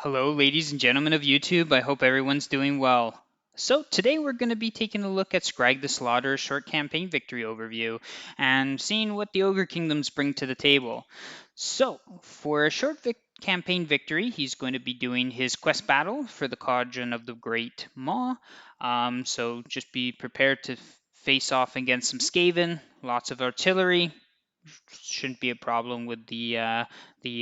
Hello, ladies and gentlemen of YouTube. I hope everyone's doing well. So, today we're going to be taking a look at Skrag the Slaughter's short campaign victory overview and seeing what the Ogre Kingdoms bring to the table. So, for a short campaign victory, he's going to be doing his quest battle for the Cauldron of the Great Maw. So, just be prepared to face off against some Skaven, lots of artillery. Shouldn't be a problem with the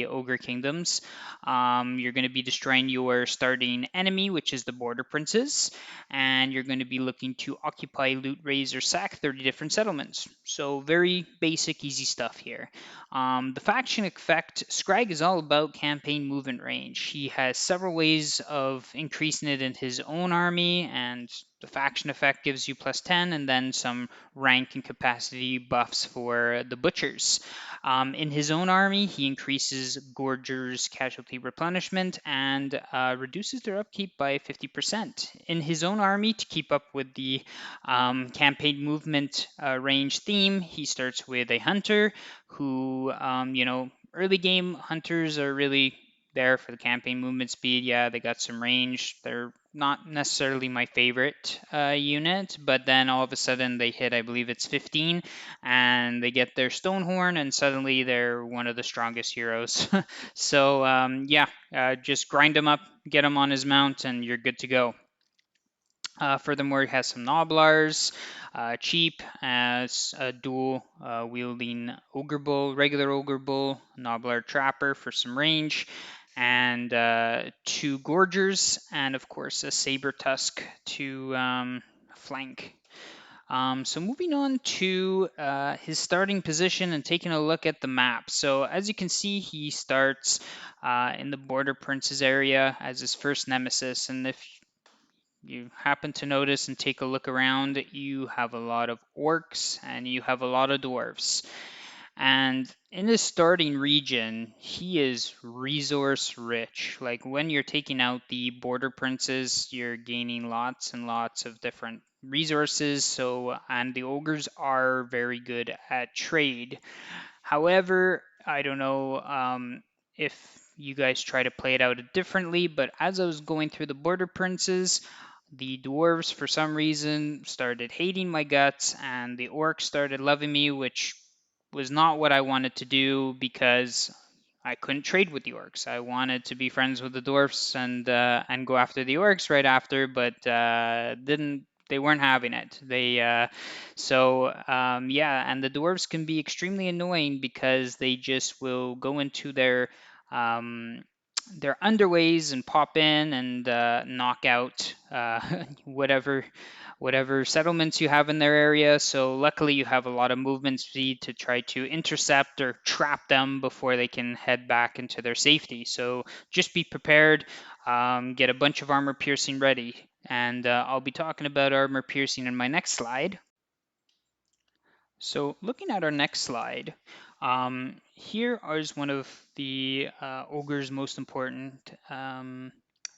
Ogre Kingdoms. You're going to be destroying your starting enemy, which is the Border Princes, and you're going to be looking to occupy, loot, raise, or sack 30 different settlements. So very basic, easy stuff here. The faction effect, Skrag is all about campaign movement range. He has several ways of increasing it in his own army, and the faction effect gives you +10, and then some rank and capacity buffs for the butchers. In his own army, he increases Gorger's casualty replenishment and reduces their upkeep by 50%. In his own army, to keep up with the campaign movement range theme, he starts with a hunter who, early game hunters are really there for the campaign movement speed. Yeah, they got some range. They're not necessarily my favorite unit, but then all of a sudden they hit, I believe it's 15, and they get their Stonehorn, and suddenly they're one of the strongest heroes. So just grind him up, get him on his mount, and you're good to go. Furthermore, he has some Noblars, cheap as a dual wielding Ogre Bull, regular Ogre Bull, Noblar Trapper for some range, and 2 Gorgers, and of course a Saber Tusk to flank. So moving on to his starting position and taking a look at the map. So as you can see, he starts in the Border Princes area as his first nemesis, and if you happen to notice and take a look around, you have a lot of orcs and you have a lot of dwarves. And in this starting region, he is resource rich. Like when you're taking out the border princes, you're gaining lots and lots of different resources. So, and the ogres are very good at trade. However, I don't know if you guys try to play it out differently, but as I was going through the border princes, the dwarves for some reason started hating my guts, and the orcs started loving me, which was not what I wanted to do because I couldn't trade with the orcs. I wanted to be friends with the dwarfs and go after the orcs right after, but didn't. They weren't having it. And the dwarves can be extremely annoying because they just will go into their underways and pop in and knock out whatever settlements you have in their area. So luckily you have a lot of movement speed to try to intercept or trap them before they can head back into their safety. So just be prepared, get a bunch of armor piercing ready. And I'll be talking about armor piercing in my next slide. So looking at our next slide, here is one of the ogre's most important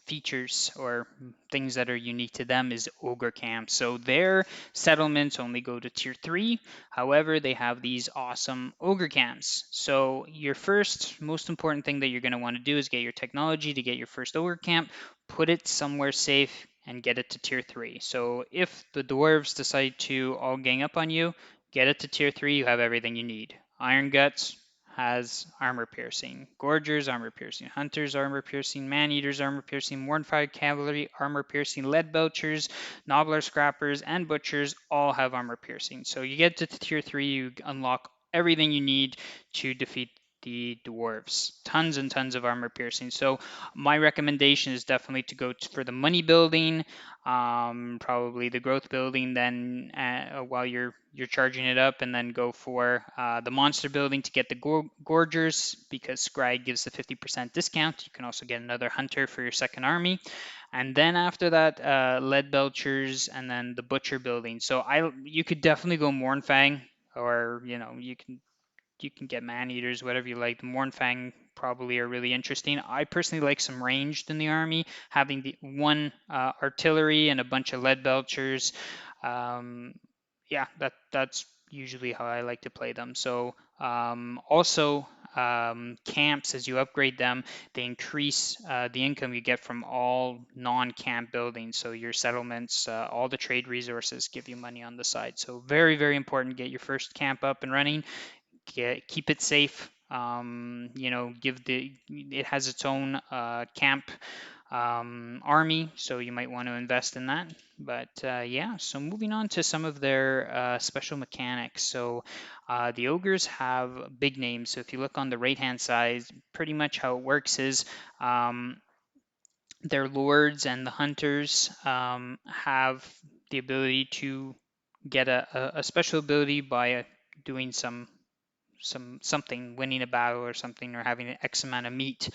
features or things that are unique to them is ogre camps. So their settlements only go to tier 3. However, they have these awesome ogre camps. So your first most important thing that you're going to want to do is get your technology to get your first ogre camp, put it somewhere safe, and get it to tier 3. So if the dwarves decide to all gang up on you, get it to tier 3, you have everything you need. Iron Guts has armor piercing. Gorgers, armor piercing. Hunters, armor piercing. Man-eaters, armor piercing. Mornfire Cavalry, armor piercing. Lead Belchers, Nobbler Scrappers, and Butchers all have armor piercing. So you get to tier 3, you unlock everything you need to defeat the dwarves. Tons and tons of armor piercing. So my recommendation is definitely to go for the money building, probably the growth building, then while you're charging it up, and then go for the monster building to get the gorgers, because Skrag gives the 50% discount. You can also get another hunter for your second army, and then after that, lead belchers, and then the butcher building. So you could definitely go Mornfang, or you can get man-eaters, whatever you like. The Mornfang probably are really interesting. I personally like some ranged in the army, having the one artillery and a bunch of lead belchers. That's usually how I like to play them. So also camps, as you upgrade them, they increase the income you get from all non-camp buildings. So your settlements, all the trade resources give you money on the side. So very, very important. Get your first camp up and running. Keep it safe. Give it has its own camp army, so you might want to invest in that. But yeah, so moving on to some of their special mechanics. So the ogres have big names. So if you look on the right hand side, pretty much how it works is um, their lords and the hunters have the ability to get a special ability by doing something, winning a battle or something, or having an X amount of meat.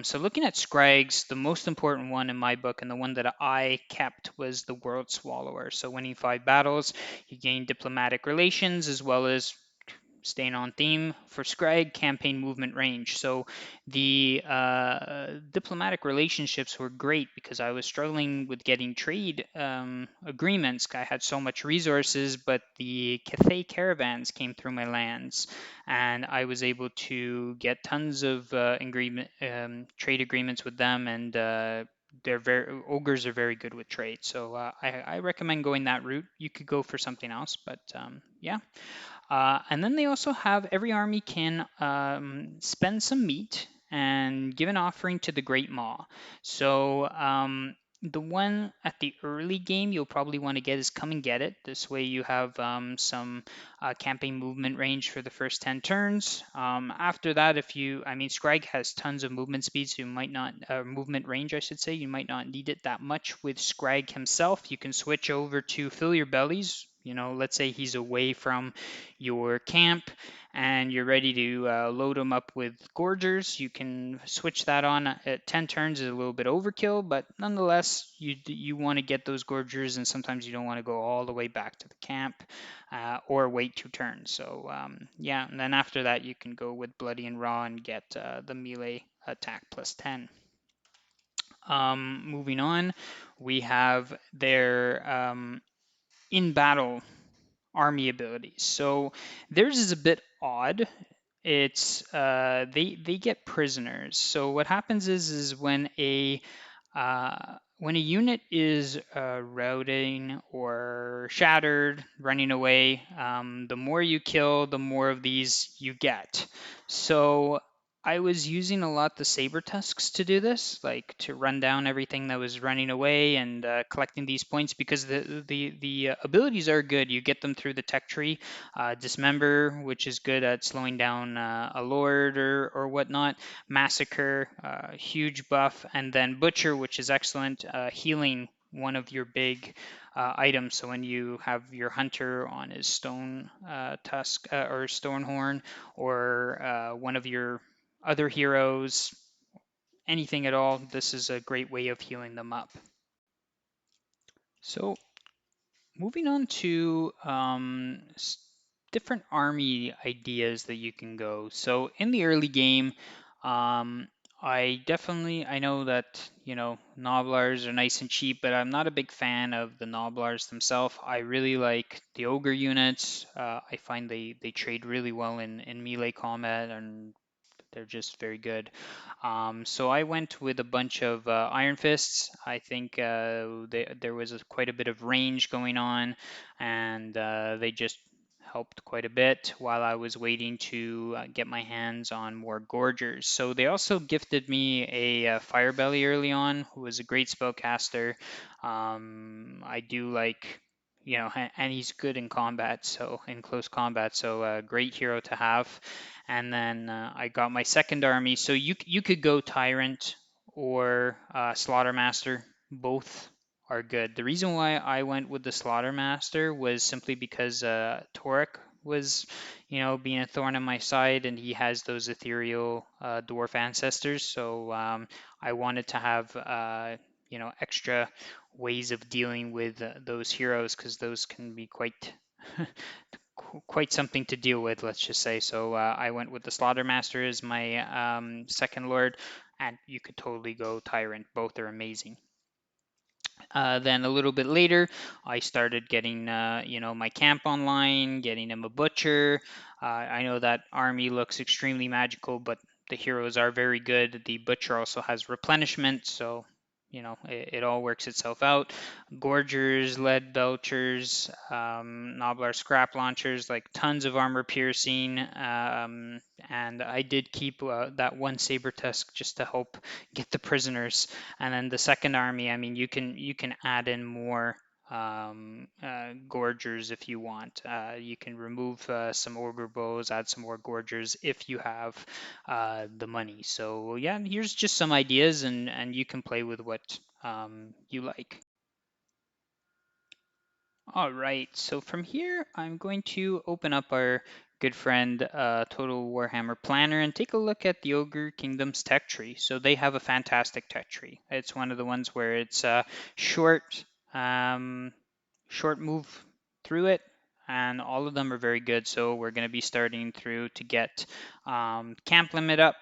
So looking at Skrags, the most important one in my book and the one that I kept was the World Swallower. So winning 5 battles, you gain diplomatic relations as well as, staying on theme for Skrag, campaign movement range. So the diplomatic relationships were great because I was struggling with getting trade agreements. I had so much resources, but the Cathay caravans came through my lands, and I was able to get tons of trade agreements with them, and ogres are very good with trade. So I recommend going that route. You could go for something else, but yeah. And then they also have every army can spend some meat and give an offering to the Great Maw. So the one at the early game you'll probably want to get is Come and Get It. This way you have some campaign movement range for the first 10 turns. After that, Skrag has tons of movement speed, so you might not, movement range, I should say, you might not need it that much with Skrag himself. You can switch over to Fill Your Bellies. Let's say he's away from your camp and you're ready to load them up with gorgers. You can switch that on at 10 turns. Is a little bit overkill, but nonetheless, you want to get those gorgers, and sometimes you don't want to go all the way back to the camp or wait 2 turns. So yeah, and then after that, you can go with Bloody and Raw and get the melee attack plus 10. Moving on, we have their in battle army abilities. So theirs is a bit odd. It's they get prisoners. So what happens is when a unit is routing or shattered, running away, the more you kill, the more of these you get. So I was using a lot the saber tusks to do this, like to run down everything that was running away and collecting these points because the abilities are good. You get them through the tech tree. Dismember, which is good at slowing down a lord or whatnot. Massacre, huge buff, and then Butcher, which is excellent, healing one of your big items. So when you have your hunter on his stone tusk or stone horn, or one of your other heroes, anything at all, this is a great way of healing them up. So moving on to different army ideas that you can go. So in the early game, um, I know that Noblars are nice and cheap, but I'm not a big fan of the Noblars themselves. I really like the Ogre units. I find they trade really well in melee combat, and they're just very good. So I went with a bunch of Iron Fists. I think there was quite a bit of range going on, and they just helped quite a bit while I was waiting to get my hands on more Gorgers. So they also gifted me a Fire Belly early on, who was a great spellcaster. I do like, and he's good in combat, so in close combat, so a great hero to have. And then I got my second army. So you could go Tyrant or Slaughtermaster. Both are good. The reason why I went with the Slaughtermaster was simply because Torek was, being a thorn on my side, and he has those ethereal dwarf ancestors. So I wanted to have, extra ways of dealing with those heroes, because those can be quite something to deal with, let's just say. So I went with the Slaughtermaster as my second lord, and you could totally go Tyrant. Both are amazing. Then a little bit later, I started getting, my camp online, getting him a butcher. I know that army looks extremely magical, but the heroes are very good. The butcher also has replenishment, so it all works itself out. Gorgers, lead belchers, Noblar scrap launchers, like tons of armor piercing. And I did keep that one saber tusk just to help get the prisoners. And then the second army, I mean, you can add in more gorgers if you want. You can remove some auger bows, add some more gorgers if you have the money. So yeah, here's just some ideas, and you can play with what you like. All right, so from here, I'm going to open up our good friend Total Warhammer Planner and take a look at the Ogre Kingdom's tech tree. So they have a fantastic tech tree. It's one of the ones where it's short, um, short move through it, and all of them are very good. So we're going to be starting through to get camp limit up,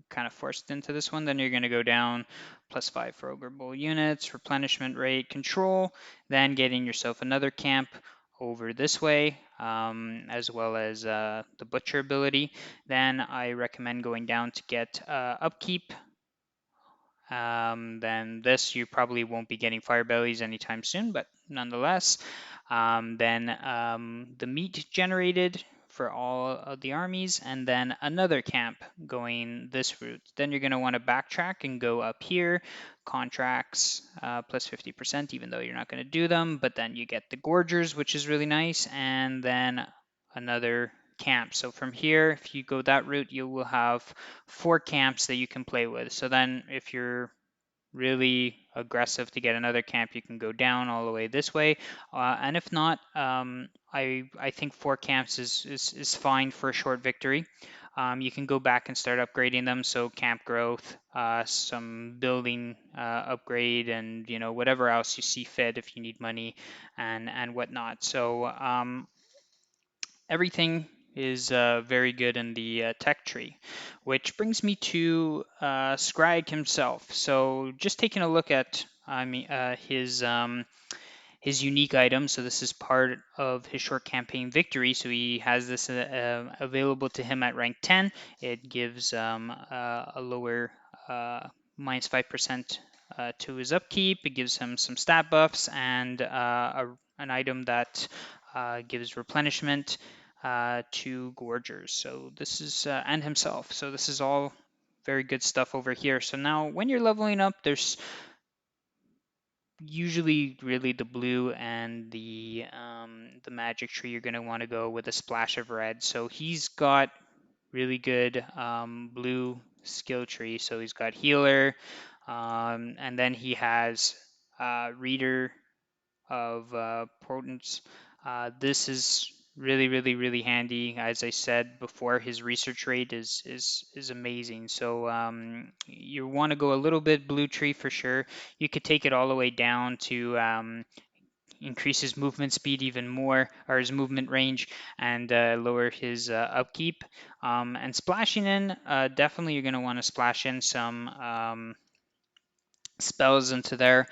kind of forced into this one. Then you're going to go down +5 for Ogre Bull units, replenishment rate, control, then getting yourself another camp over this way, as well as the butcher ability. Then I recommend going down to get upkeep. Then this, you probably won't be getting fire bellies anytime soon, but nonetheless. Then the meat generated for all of the armies, and then another camp going this route. Then you're going to want to backtrack and go up here, contracts +50%, even though you're not going to do them, but then you get the gorgers, which is really nice, and then another camp. So from here, if you go that route, you will have 4 camps that you can play with. So then if you're really aggressive to get another camp, you can go down all the way this way. And if not, I think 4 camps is fine for a short victory. You can go back and start upgrading them. So camp growth, some building upgrade, and whatever else you see fit if you need money and whatnot. So everything is very good in the tech tree, which brings me to Skrag himself. So just taking a look at his unique item. So this is part of his short campaign victory. So he has this available to him at rank 10. It gives a lower -5% to his upkeep. It gives him some stat buffs and an item that gives replenishment to Gorgers. So this is and himself. So this is all very good stuff over here. So now when you're leveling up, there's usually really the blue and the magic tree. You're going to want to go with a splash of red. So he's got really good blue skill tree. So he's got healer, and then he has reader of potence. This is really, really, really handy. As I said before, his research rate is amazing. So you want to go a little bit blue tree for sure. You could take it all the way down to increase his movement speed even more, or his movement range, and lower his upkeep. And splashing in, definitely you're going to want to splash in some spells into there,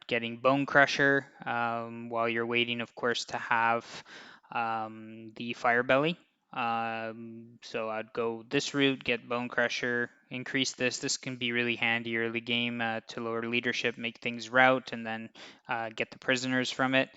getting Bone Crusher while you're waiting, of course, to have the Fire Belly. So I'd go this route, get Bone Crusher, increase this. This can be really handy early game to lower leadership, make things route, and then get the prisoners from it.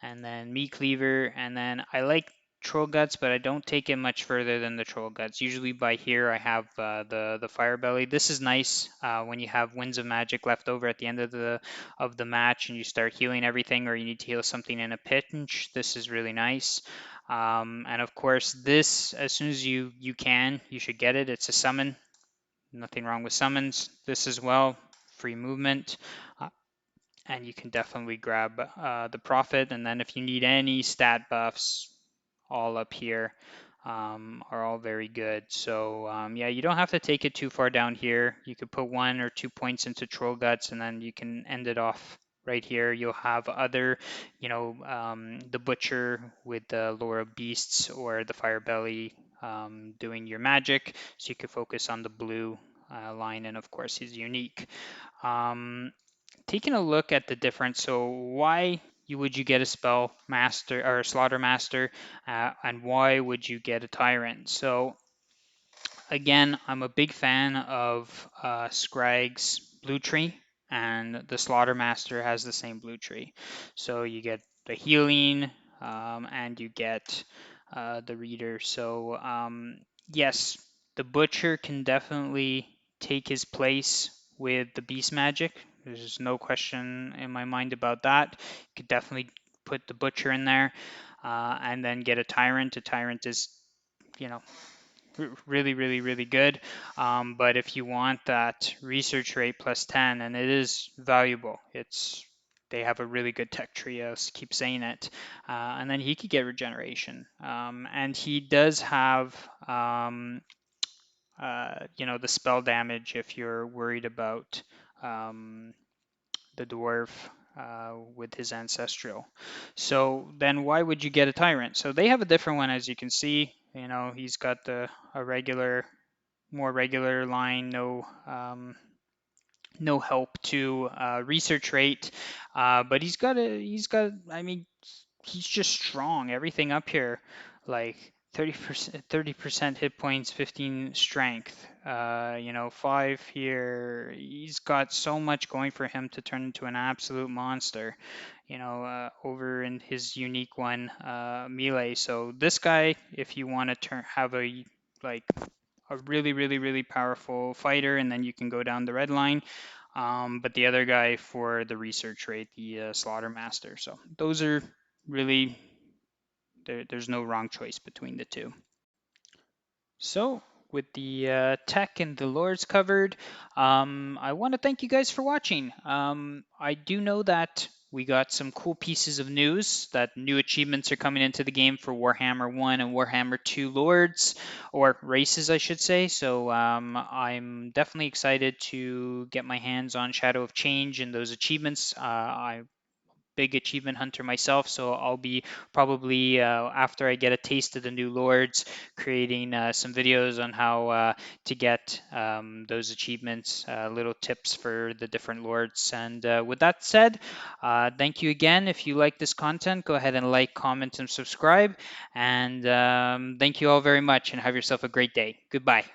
And then Meat Cleaver, and then I like Troll Guts, but I don't take it much further than the Troll Guts. Usually by here I have the Fire Belly. This is nice when you have Winds of Magic left over at the end of the match and you start healing everything, or you need to heal something in a pinch. This is really nice. And of course, this, as soon as you can, you should get it. It's a summon. Nothing wrong with summons. This as well, free movement. And you can definitely grab the profit. And then if you need any stat buffs, all up here are all very good. So yeah, you don't have to take it too far down here. You could put 1 or 2 points into Troll Guts, and then you can end it off right here. You'll have other, the Butcher with the Lore of Beasts or the Fire Belly doing your magic. So you could focus on the blue line, and of course he's unique. Um, taking a look at the difference. So why would you get a spell master or a slaughter master, and why would you get a tyrant? So again, I'm a big fan of Skrag's blue tree, and the slaughter master has the same blue tree. So you get the healing, and you get the reader. So yes, the butcher can definitely take his place with the beast magic. There's no question in my mind about that. You could definitely put the butcher in there, and then get a tyrant. A tyrant is, you know, really, really, really good. But if you want that research rate plus 10, and it is valuable, they have a really good tech tree. I keep saying it, and then he could get regeneration, and he does have. The spell damage if you're worried about um, the dwarf with his ancestral. So then why would you get a tyrant? So they have a different one, as you can see. He's got a regular, more regular line, no help to research rate, but I mean, he's just strong. Everything up here, like 30% hit points, 15 strength, 5 here. He's got so much going for him to turn into an absolute monster, over in his unique one, melee. So this guy, if you want to have like a really, really, really powerful fighter, and then you can go down the red line. But the other guy for the research rate, the Slaughter Master. So those are really, there's no wrong choice between the two. So, with the tech and the lores covered, I want to thank you guys for watching. I do know that we got some cool pieces of news that new achievements are coming into the game for Warhammer 1 and Warhammer 2 lords, or races, I should say. So, I'm definitely excited to get my hands on Shadow of Change and those achievements. I big achievement hunter myself, so I'll be probably after I get a taste of the new lords, creating some videos on how to get those achievements, little tips for the different lords. And with that said, thank you again. If you like this content, go ahead and like, comment, and subscribe. And thank you all very much, and have yourself a great day. Goodbye.